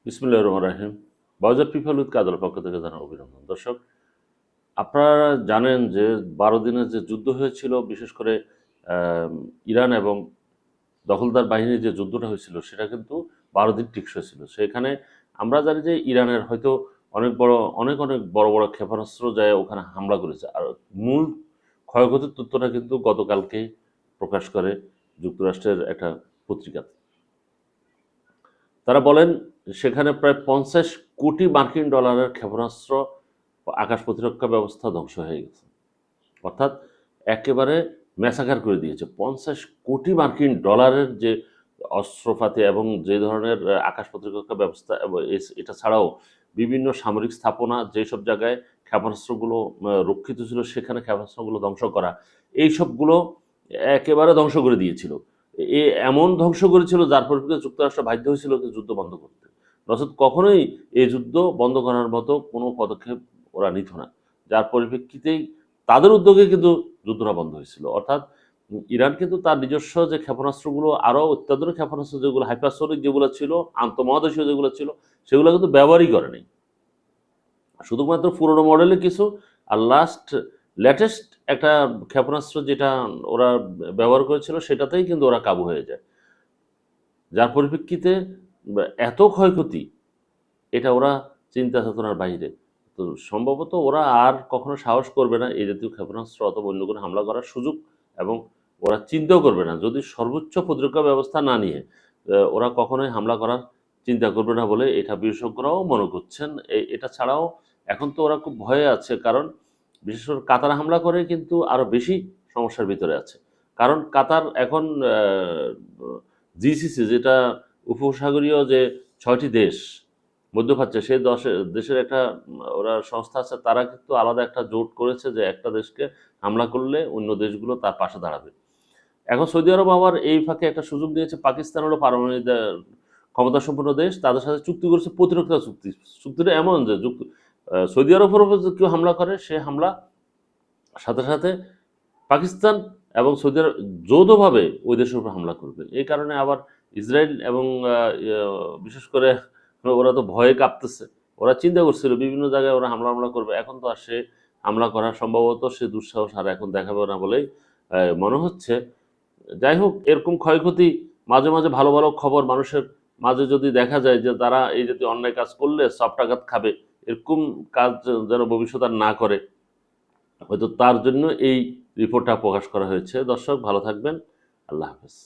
বিসমিল্লাহির রহমানির রহিম। বাজার পিপল উইথ কাজলের পক্ষ থেকে জানাই অভিনন্দন। দর্শক, আপনারা জানেন যে ১২ দিনের যে যুদ্ধ হয়েছিল, বিশেষ করে ইরান এবং দখলদার বাহিনীর যে যুদ্ধটা হয়েছিল সেটা কিন্তু ১২ দিন টেকসই ছিল। সেখানে আমরা জানি যে ইরানের হয়তো অনেক বড় বড় ক্ষেপণাস্ত্র যায় ওখানে হামলা করেছে। আর মূল ক্ষয়ক্ষতির তথ্যটা কিন্তু গতকালকেই প্রকাশ করে যুক্তরাষ্ট্রের একটা পত্রিকা। তারা বলেন সেখানে প্রায় ৫০ কোটি মার্কিন ডলারের ক্ষেপণাস্ত্র আকাশ প্রতিরক্ষা ব্যবস্থা ধ্বংস হয়ে গেছে। অর্থাৎ একেবারে ম্যাসাকার করে দিয়েছে। ৫০ কোটি মার্কিন ডলারের যে অস্ত্রপাতি এবং যে ধরনের আকাশ প্রতিরক্ষা ব্যবস্থা এবং এটা ছাড়াও বিভিন্ন সামরিক স্থাপনা যেসব জায়গায় ক্ষেপণাস্ত্রগুলো রক্ষিত ছিল সেখানে ক্ষেপণাস্ত্রগুলো ধ্বংস করা, এইসবগুলো একেবারে ধ্বংস করে দিয়েছিল। এমন ধ্বংস করেছিল যার পরিপ্রেক্ষিতে যুক্তরাষ্ট্র বাধ্য হয়েছিল যুদ্ধ বন্ধ করতে। নচেত কখনোই এই যুদ্ধ বন্ধ করার মতো কোনো পদক্ষেপ ওরা নিত না। যার পরিপ্রেক্ষিতেই তাদের উদ্যোগে কিন্তু যুদ্ধটা বন্ধ হয়েছিল। অর্থাৎ ইরান কিন্তু তার নিজস্ব যে ক্ষেপণাস্ত্রগুলো আরও অত্যাধুনিক ক্ষেপণাস্ত্র যেগুলো হাইপারসনিক যেগুলো ছিল, আন্তঃমহাদেশীয় যেগুলো ছিল, সেগুলো কিন্তু ব্যবহারই করে নাই। শুধুমাত্র পুরোনো মডেলের কিছু আর লেটেস্ট একটা ক্ষেপণাস্ত্র যেটা ওরা ব্যবহার করেছিল সেটাতেই কিন্তু ওরা কাবু হয়ে যায়। যার পরিপ্রেক্ষিতে এত ক্ষয়ক্ষতি, এটা ওরা চিন্তা চেতনার বাইরে। তো সম্ভবত ওরা আর কখনো সাহস করবে না এই জাতীয় ক্ষেপণাস্ত্র অথবা অন্য কোনো হামলা করার সুযোগ, এবং ওরা চিন্তাও করবে না যদি সর্বোচ্চ প্রতিরক্ষা ব্যবস্থা না নিয়ে ওরা কখনোই হামলা করার চিন্তা করবে না বলে এটা বিশেষজ্ঞরাও মনে করছেন। এটা ছাড়াও এখন তো ওরা খুব ভয়ে আছে, কারণ বিশেষ করে কাতার হামলা করে কিন্তু আরও বেশি সমস্যার ভিতরে আছে। কারণ কাতার এখন জিসিসি, যেটা উপসাগরীয় যে ৬টি দেশ মধ্যপ্রাচ্যে, সেই দেশের একটা ওরা সংস্থা আছে, তারা কিন্তু আলাদা একটা জোট করেছে যে একটা দেশকে হামলা করলে অন্য দেশগুলো তার পাশে দাঁড়াবে। এখন সৌদি আরব আবার এই ফাঁকে একটা সুযোগ দিয়েছে, পাকিস্তান হলো পারমাণবিক ক্ষমতাসম্পন্ন দেশ, তাদের সাথে চুক্তি করেছে প্রতিরক্ষা চুক্তি। চুক্তিটা এমন যে সৌদি আরবের উপর যদি কেউ হামলা করে, সে হামলা সাথে সাথে পাকিস্তান এবং সৌদি আরব যৌথভাবে ওই দেশের উপর হামলা করবে। এই কারণে আবার ইসরায়েল এবং বিশেষ করে ওরা তো ভয়ে কাঁপতেছে। ওরা চিন্তা করছিল বিভিন্ন জায়গায় ওরা হামলা করবে। এখন তো আর সে হামলা করার সম্ভবত সে দুঃসাহস আর এখন দেখাবে না বলেই মনে হচ্ছে। যাই হোক, এরকম ক্ষয়ক্ষতি মাঝে মাঝে ভালো ভালো খবর মানুষের মাঝে যদি দেখা যায় যে তারা এই জাতীয় অন্যায় কাজ করলে সফটাঘাত খাবে, এরকম কাজ যেন ভবিষ্যৎ আর না করে, হয়তো তার জন্য এই রিপোর্টটা প্রকাশ করা হয়েছে। দর্শক ভালো থাকবেন। আল্লাহ হাফেজ।